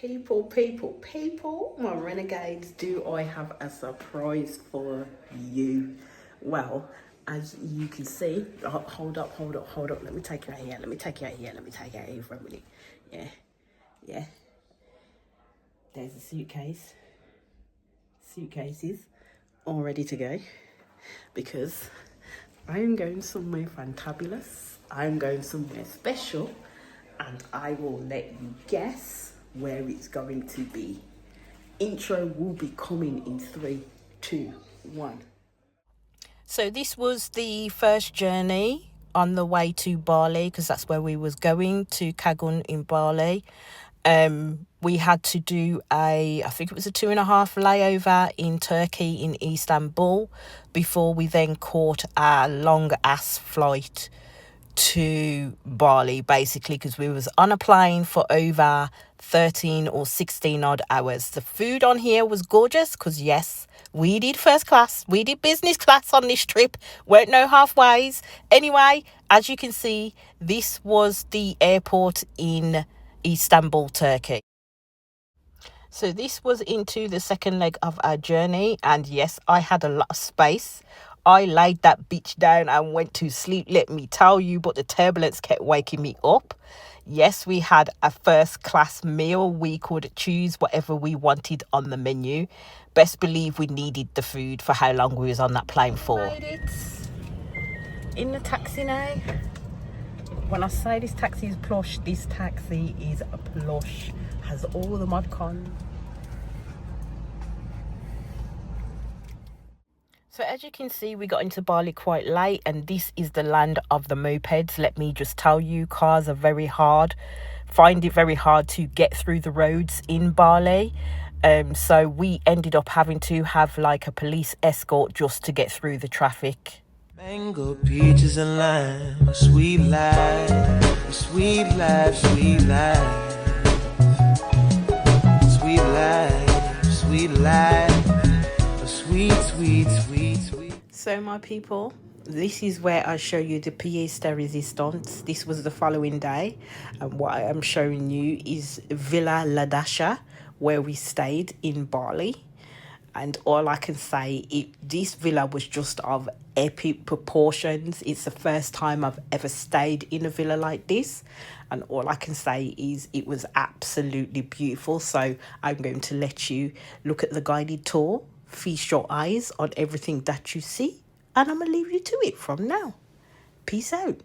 People, my renegades, do I have a surprise for you? Well, as you can see, hold up, let me take you out here, for a minute. Yeah, there's a suitcases all ready to go, because I'm going somewhere fantabulous, I'm going somewhere special, and I will let you guess where it's going to be. Intro will be coming in 3, 2, 1. So this was the first journey on the way to Bali, because that's where we was going, to Canggu in Bali. We had to do I think it was a 2.5 layover in Turkey, in Istanbul, before we then caught a long ass flight to Bali, basically, because we was on a plane for over 13 or 16 odd hours. The food on here was gorgeous, because yes, we did first class, we did business class on this trip, weren't no halfways. Anyway, as you can see, this was the airport in Istanbul, Turkey. So this was into the second leg of our journey, and yes, I had a lot of space. I laid that bitch down and went to sleep, let me tell you, but the turbulence kept waking me up. Yes, we had a first class meal. We could choose whatever we wanted on the menu. Best believe we needed the food for how long we was on that plane for. Made it in the taxi now. When I say this taxi is plush, this taxi is plush. Has all the mod cons. So as you can see, we got into Bali quite late, and this is the land of the mopeds. Let me just tell you, cars are very hard. Find it very hard to get through the roads in Bali. So we ended up having to have like a police escort just to get through the traffic. Mango, peaches and lime, sweet life, sweet life, sweet life, sweet life, sweet life, sweet, sweet, sweet, sweet. So my people, this is where I show you the pièce de résistance. This was the following day, and what I am showing you is Villa Ladasha, where we stayed in Bali. And all I can say, this villa was just of epic proportions. It's the first time I've ever stayed in a villa like this. And all I can say is it was absolutely beautiful. So I'm going to let you look at the guided tour, feast your eyes on everything that you see. And I'm going to leave you to it from now. Peace out.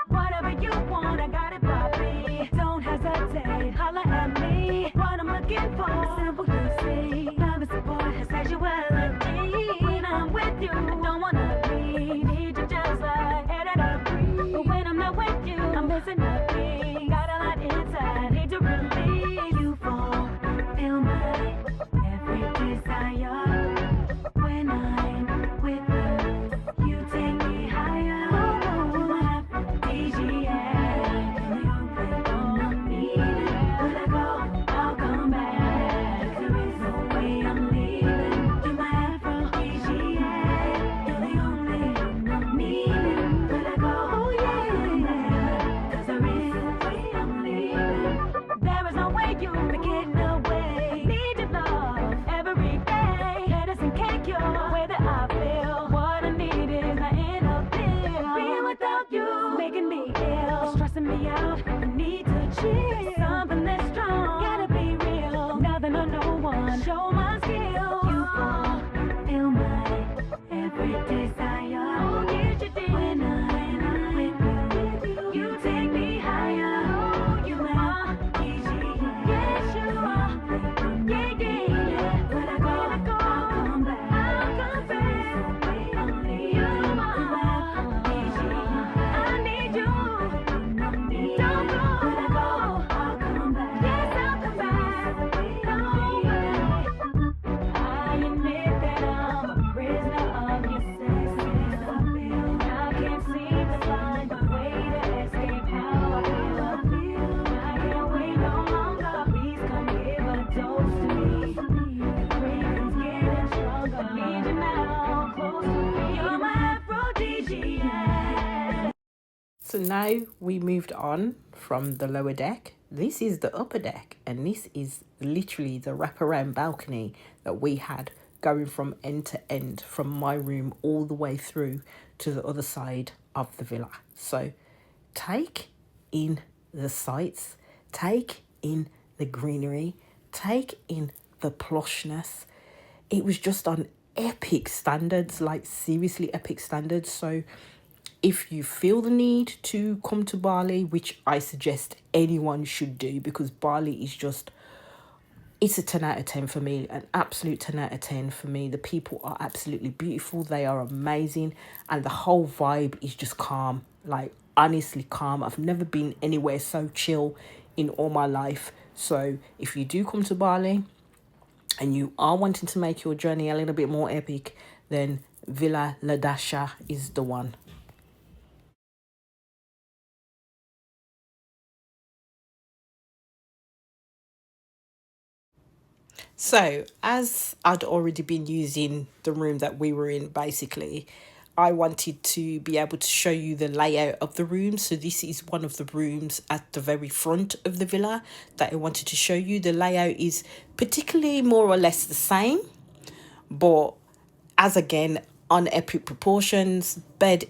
Whatever you want, I got it, Bobby. Don't hesitate, holla at me. What I'm looking for, simple to see. Love is a boy, has sexuality. When I'm with you, I don't wanna be. Need you just like air that I breathe. But when I'm not with you, I'm missing nothing. Got a lot inside, need to release you for. Feel my every desire. When I'm with you, you take me higher. You my aphrodisiac. And you play on me. When I go, I'll come back. There is no way I'm leaving. You my aphrodisiac. So now we moved on from the lower deck. This is the upper deck, and this is literally the wraparound balcony that we had going from end to end, from my room all the way through to the other side of the villa. So take in the sights, take in the greenery, take in the plushness. It was just on epic standards, like seriously epic standards. So if you feel the need to come to Bali, which I suggest anyone should do, because Bali is just, it's a 10 out of 10 for me, an absolute 10 out of 10 for me. The people are absolutely beautiful, they are amazing, and the whole vibe is just calm, like honestly calm. I've never been anywhere so chill in all my life. So if you do come to Bali and you are wanting to make your journey a little bit more epic, then Villa Ladasha is the one. So, as I'd already been using the room that we were in, basically, I wanted to be able to show you the layout of the room. So, this is one of the rooms at the very front of the villa that I wanted to show you. The layout is particularly more or less the same, but as again, on epic proportions, bed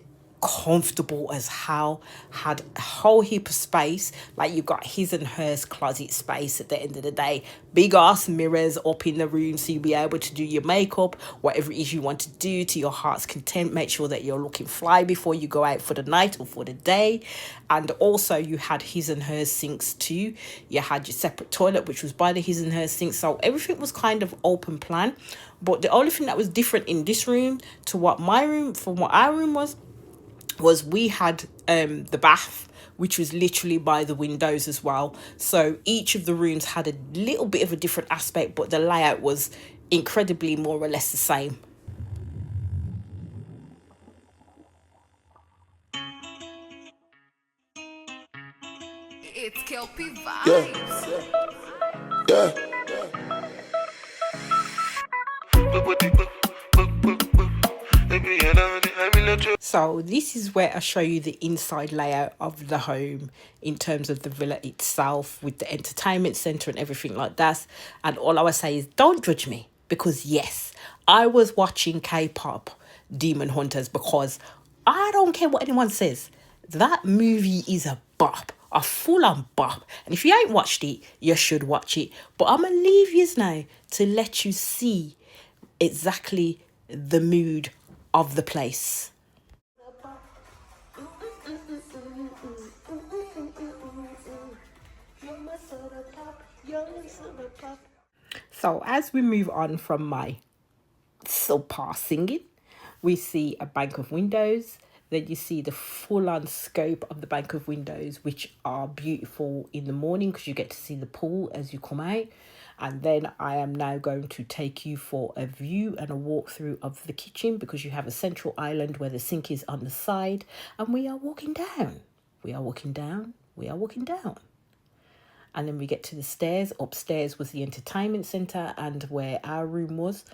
comfortable as hell, had a whole heap of space. Like, you got his and hers closet space at the end of the day, big ass mirrors up in the room, so you'll be able to do your makeup, whatever it is you want to do to your heart's content. Make sure that you're looking fly before you go out for the night or for the day. And also you had his and hers sinks too. You had your separate toilet, which was by the his and hers sink. So everything was kind of open plan. But the only thing that was different in this room to what my room, from what our room was we had the bath, which was literally by the windows as well. So each of the rooms had a little bit of a different aspect, but the layout was incredibly more or less the same. It's Kelpie Vibes. Yeah. So this is where I show you the inside layout of the home in terms of the villa itself, with the entertainment center and everything like that. And all I would say is, don't judge me, because yes, I was watching K-pop Demon Hunters, because I don't care what anyone says, that movie is a bop, a full-on bop. And if you ain't watched it, you should watch it. But I'm gonna leave you now to let you see exactly the mood of the place. So as we move on from my subpar singing, we see a bank of windows. Then you see the full-on scope of the bank of windows, which are beautiful in the morning because you get to see the pool as you come out. And then I am now going to take you for a view and a walkthrough of the kitchen, because you have a central island where the sink is on the side, and we are walking down. We are walking down. We are walking down. And then we get to the stairs. Upstairs was the entertainment centre and where our room was.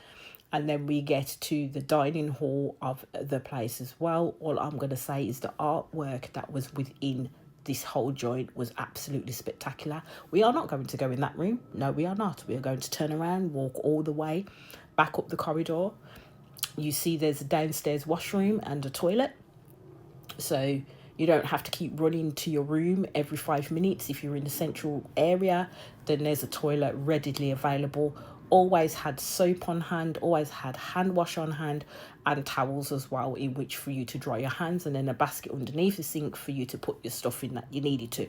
And then we get to the dining hall of the place as well. All I'm going to say is the artwork that was within this whole joint was absolutely spectacular. We are not going to go in that room. No, we are not. We are going to turn around, walk all the way back up the corridor. You see there's a downstairs washroom and a toilet. So you don't have to keep running to your room every 5 minutes. If you're in the central area, then there's a toilet readily available. Always had soap on hand, always had hand wash on hand, and towels as well, in which for you to dry your hands, and then a basket underneath the sink for you to put your stuff in that you needed to.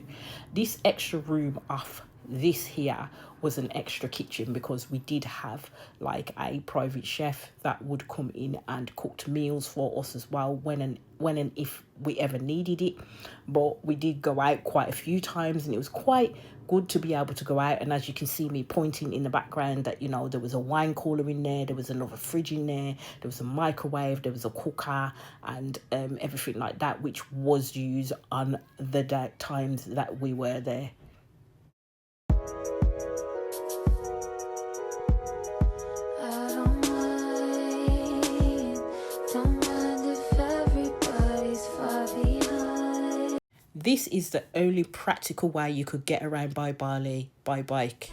This extra room off this here was an extra kitchen, because we did have like a private chef that would come in and cooked meals for us as well when and if we ever needed it. But we did go out quite a few times, and it was quite good to be able to go out. And as you can see me pointing in the background, that, you know, there was a wine cooler in there was another fridge in there was a microwave, there was a cooker, and everything like that, which was used on the times that we were there. This is the only practical way you could get around by Bali by bike.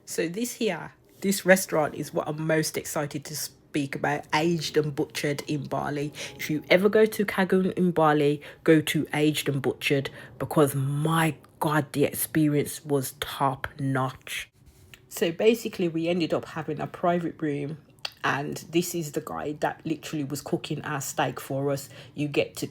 So this restaurant is what I'm most excited to speak about, aged and butchered in Bali. If you ever go to Canggu in Bali, go to Aged and Butchered, because my God, the experience was top notch. So basically, we ended up having a private room, and this is the guy that literally was cooking our steak for us. You get to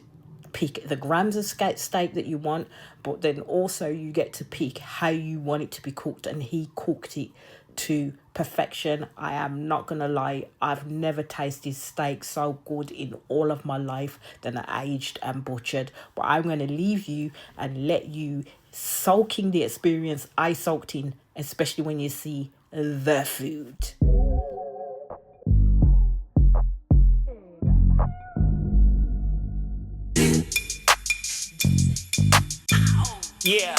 pick the grams of steak that you want, but then also you get to pick how you want it to be cooked, and he cooked it to perfection. I am not gonna lie, I've never tasted steak so good in all of my life than Aged and Butchered. But I'm gonna leave you and let you soak in the experience I soaked in, especially when you see the food. Yeah.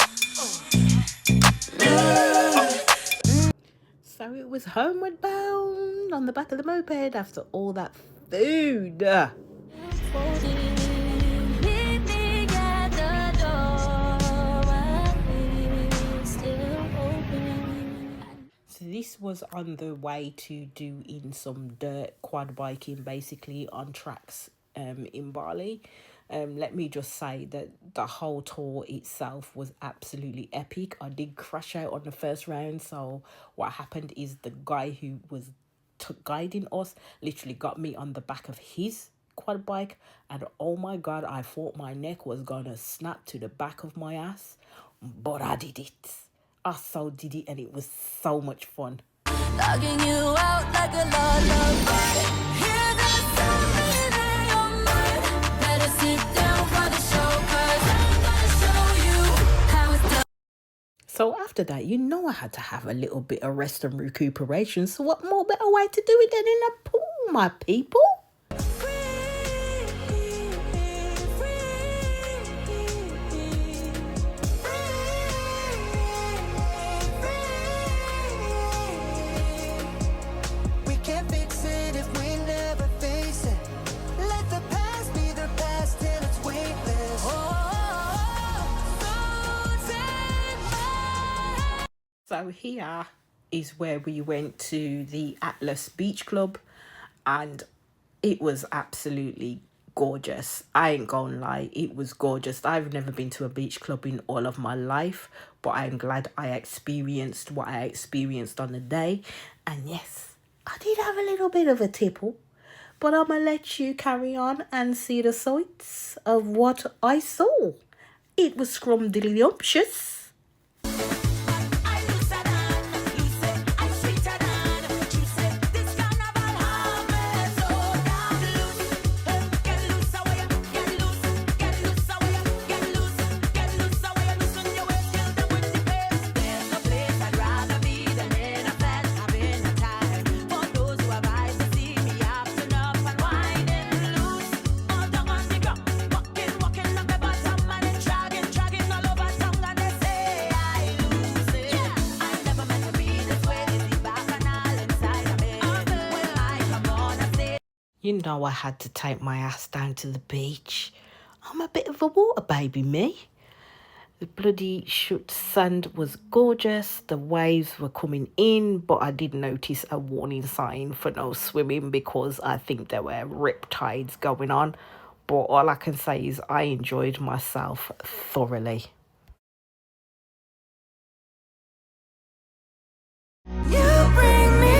So it was homeward bound on the back of the moped after all that food. So this was on the way to doing some dirt quad biking, basically on tracks in Bali. Let me just say that the whole tour itself was absolutely epic. I did crash out on the first round, so what happened is the guy who was guiding us literally got me on the back of his quad bike, and oh my God, I thought my neck was gonna snap to the back of my ass, but I did it. I so did it, and it was so much fun. Logging you out like a lullaby. Hear the sound in your mind. Better sit down for the show, 'cause I'm gonna show you how it's done. So after that, I had to have a little bit of rest and recuperation. So what more better way to do it than in a pool, my people? So here is where we went to the Atlas Beach Club, and it was absolutely gorgeous. I ain't gonna lie, it was gorgeous. I've never been to a beach club in all of my life, but I'm glad I experienced what I experienced on the day. And yes, I did have a little bit of a tipple, but I'm gonna let you carry on and see the sights of what I saw. It was scrumdiddlyumptious. I had to take my ass down to the beach. I'm a bit of a water baby, me. The bloody shut sand was gorgeous. The waves were coming in, but I did notice a warning sign for no swimming because I think there were rip tides going on. But all I can say is I enjoyed myself thoroughly. You bring me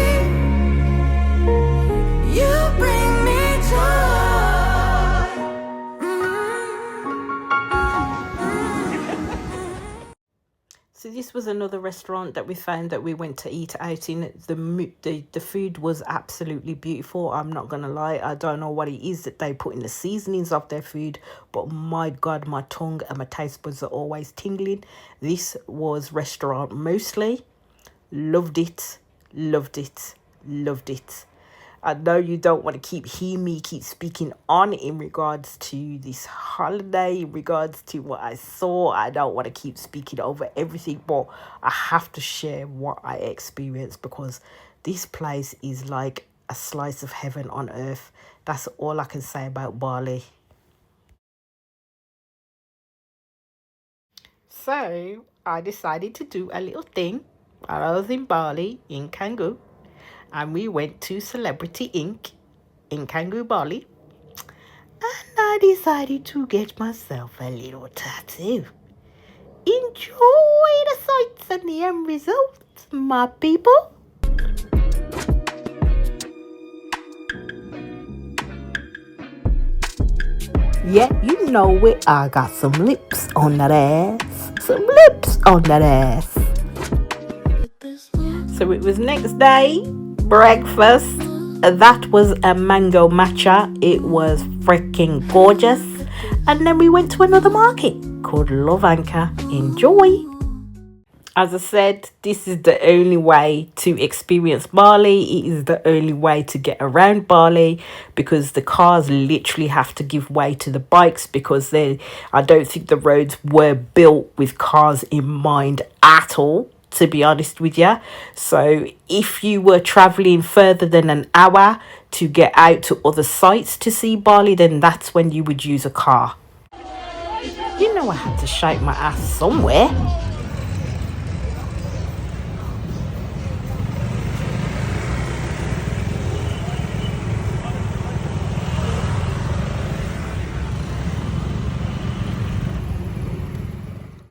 So this was another restaurant that we found that we went to eat out in. The food was absolutely beautiful. I'm not going to lie. I don't know what it is that they put in the seasonings of their food, but my God, my tongue and my taste buds are always tingling. This was restaurant mostly. Loved it, loved it, loved it. I know you don't want to hear me keep speaking on in regards to this holiday, in regards to what I saw. I don't want to keep speaking over everything, but I have to share what I experienced because This place is like a slice of heaven on earth. That's all I can say about Bali. So I decided to do a little thing while I was in Bali, in Canggu, and we went to Celebrity Ink in Canggu, Bali, and I decided to get myself a little tattoo. Enjoy the sights and the end results, my people. Yeah, you know it. I got some lips on that ass. Some lips on that ass. So it was next day, breakfast. That was a mango matcha. It was freaking gorgeous. And then we went to another market called Lovanka. Enjoy. As I said, this is the only way to experience Bali. It is the only way to get around Bali, because the cars literally have to give way to the bikes, because I don't think the roads were built with cars in mind at all, to be honest with you. So if you were traveling further than an hour to get out to other sites to see Bali, then that's when you would use a car. You know I had to shake my ass somewhere.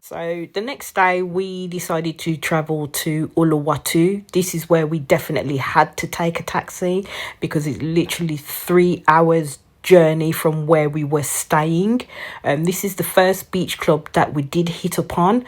So the next day we decided to travel to Uluwatu. This is where we definitely had to take a taxi, because it's literally 3 hours journey from where we were staying. This is the first beach club that we did hit upon.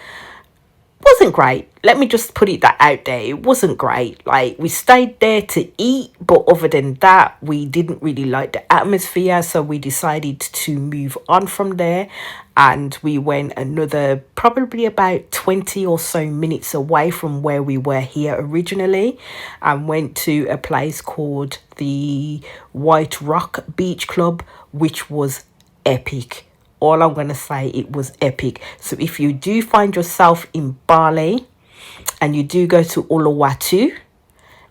Wasn't great. Let me just put it that out there. It wasn't great. Like, we stayed there to eat, but other than that, we didn't really like the atmosphere, so we decided to move on from there, and we went another probably about 20 or so minutes away from where we were here originally, and went to a place called the White Rock Beach Club, which was epic. All I'm going to say, it was epic. So if you do find yourself in Bali and you do go to Uluwatu,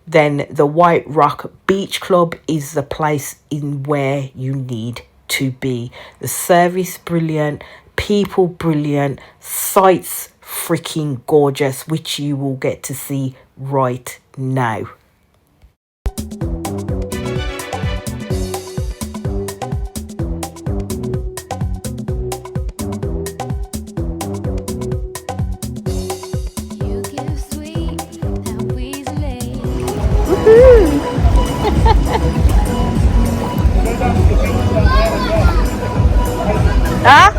then the White Rock Beach Club is the place in where you need to be. The service brilliant, people brilliant, sights freaking gorgeous, which you will get to see right now. You give sweet and Weasley. Ah,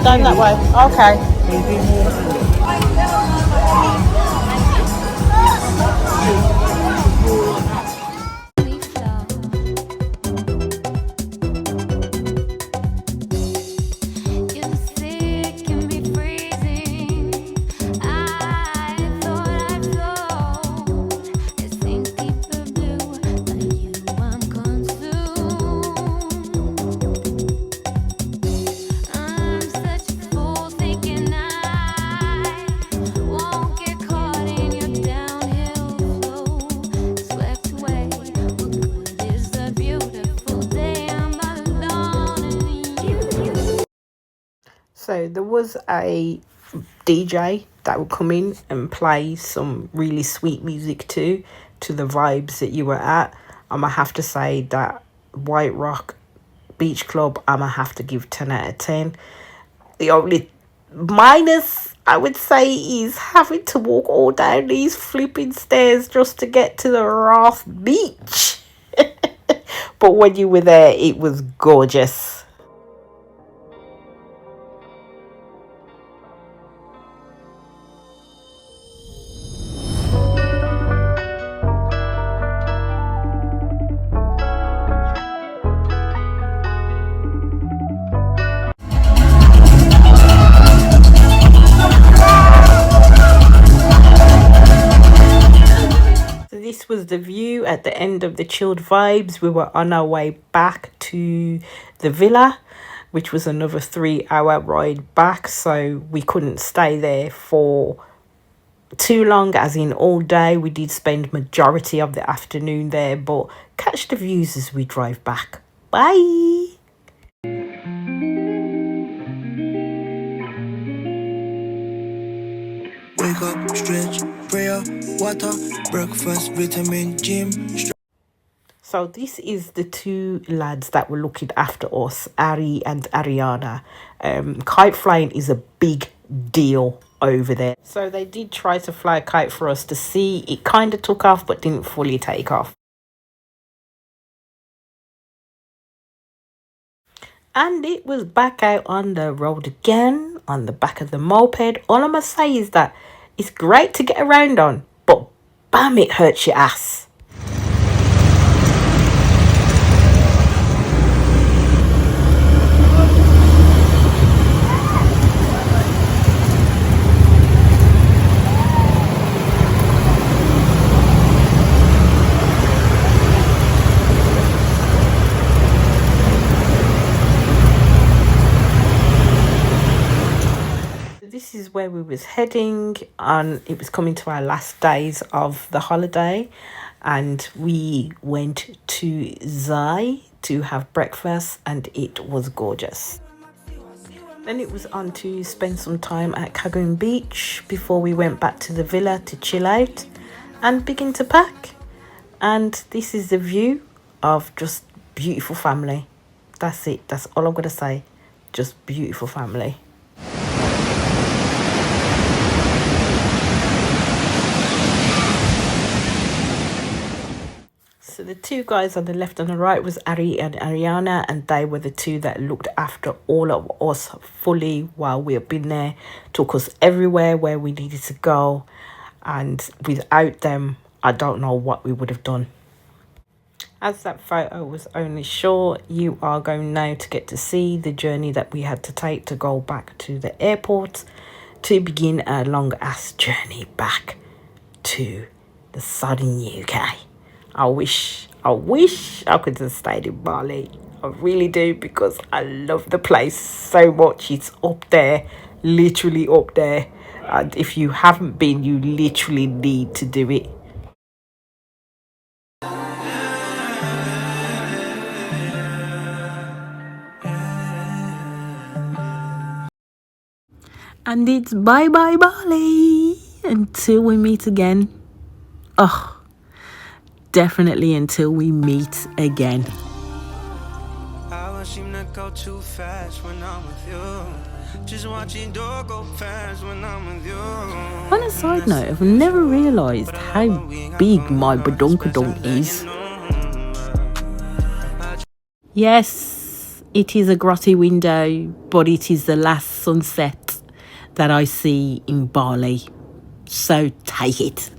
down that way. Okay. We flow. You see, it can be freezing. I thought I'd float. It seems deeper blue, but you, I'm consumed. I'm such a fool thinking I won't get caught in your downhill flow. Swept away. What good is a beautiful day? I'm all alone in you. So there was a DJ that would come in and play some really sweet music to the vibes that you were at. I'm gonna have to say that White Rock Beach Club, I'm gonna have to give 10 out of 10. The only minus I would say is having to walk all down these flipping stairs just to get to the Roth Beach. But when you were there, it was gorgeous. So this was the view at the end of the chilled vibes. We were on our way back to the villa, which was another 3 hour ride back. So we couldn't stay there for too long, as in all day. We did spend majority of the afternoon there, but catch the views as we drive back. Bye. Wake up, stretch, prayer, water, breakfast, vitamin, gym. So this is the two lads that were looking after us, Ari and Ariana. Kite flying is a big deal over there. So they did try to fly a kite for us to see. It kind of took off but didn't fully take off. And it was back out on the road again, on the back of the moped. All I must say is that it's great to get around on, but bam, it hurts your ass. This is where we was heading, and it was coming to our last days of the holiday, and we went to Zai to have breakfast, and it was gorgeous. Then it was on to spend some time at Canggu beach before we went back to the villa to chill out and begin to pack. And this is the view of just beautiful family. That's it. That's all I'm gonna say. Just beautiful family. So the two guys on the left and the right was Ari and Ariana, and they were the two that looked after all of us fully while we had been there, took us everywhere where we needed to go, and without them, I don't know what we would have done. As that photo was only short, you are going now to get to see the journey that we had to take to go back to the airport to begin a long ass journey back to the southern UK. I wish I could have stayed in Bali. I really do, because I love the place so much. It's up there, literally up there. And if you haven't been, you literally need to do it. And it's bye bye Bali until we meet again. Oh, definitely until we meet again. I seem to go too fast when I'm with you. Just watching door go past when I'm with you. On a side note, I've never realised how big my badonkadonk is. Yes, it is a grotty window, but it is the last sunset that I see in Bali. So take it.